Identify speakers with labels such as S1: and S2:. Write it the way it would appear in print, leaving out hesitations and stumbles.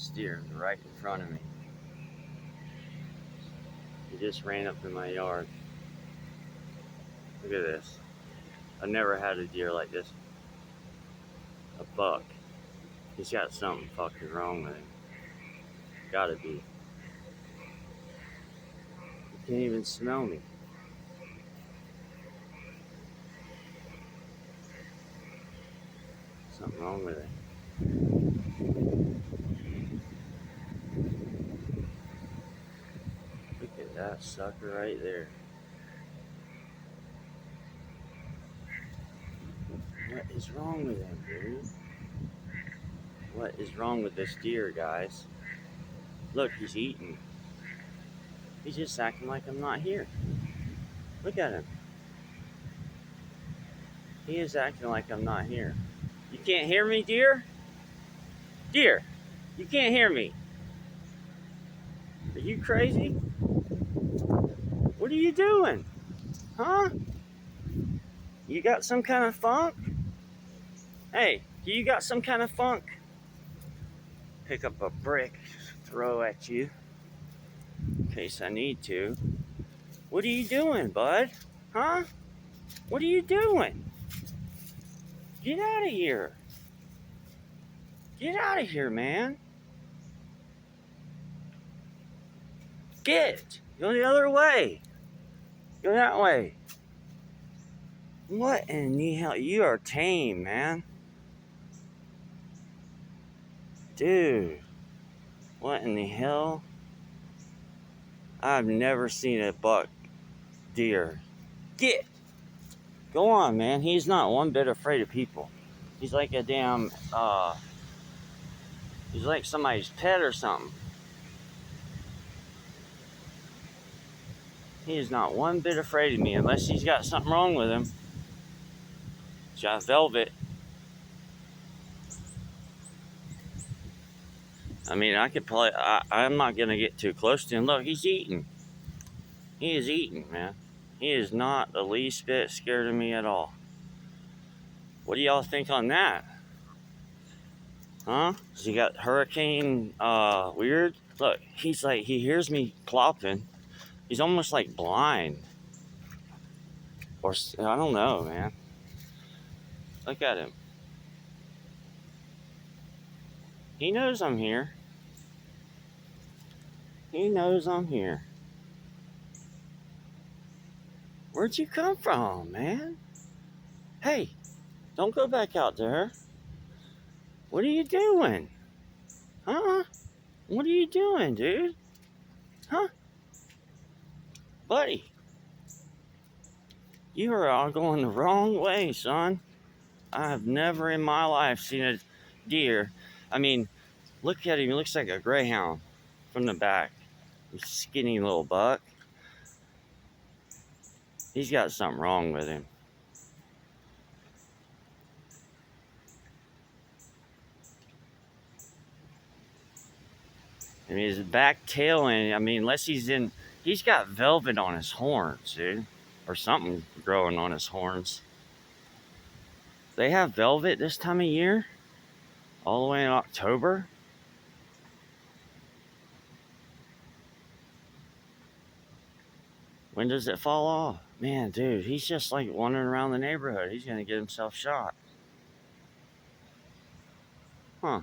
S1: This deer is right in front of me. He just ran up in my yard. Look at this. I've never had a deer like this. A buck. He's got something fucking wrong with him. Gotta be. He can't even smell me. Something wrong with it. Look at that sucker right there. What is wrong with him, dude? What is wrong with this deer, guys? Look, he's eating. He's just acting like I'm not here. Look at him. He is acting like I'm not here. You can't hear me, deer? Deer, you can't hear me. Are you crazy? What are you doing? Huh? You got some kind of funk? Hey, you got some kind of funk? Pick up a brick, throw at you, in case I need to. What are you doing, bud? Huh? What are you doing? Get out of here. Get out of here, man. Get. Go the other way. Go that way. What in the hell? You are tame, man. Dude. What in the hell? I've never seen a buck deer. Get. Go on, man. He's not one bit afraid of people. He's like a damn, he's like somebody's pet or something. He is not one bit afraid of me unless he's got something wrong with him. He's got velvet. I mean, I could probably, I'm not going to get too close to him. Look, he's eating. He is eating, man. He is not the least bit scared of me at all. What do y'all think on that? Huh? Has he got hurricane weird? Look, he's like, he hears me plopping. He's almost like blind. Or, I don't know, man. Look at him. He knows I'm here. He knows I'm here. Where'd you come from, man? Hey, don't go back out there. What are you doing? Huh? What are you doing, dude? Huh? Buddy. You are all going the wrong way, son. I have never in my life seen a deer. I mean, look at him. He looks like a greyhound from the back. Skinny little buck. He's got something wrong with him. I mean, his back tail, and I mean, unless he's got velvet on his horns, dude, or something growing on his horns. They have velvet this time of year, all the way in October. When does it fall off? Man, dude, he's just like wandering around the neighborhood. He's gonna get himself shot. Huh.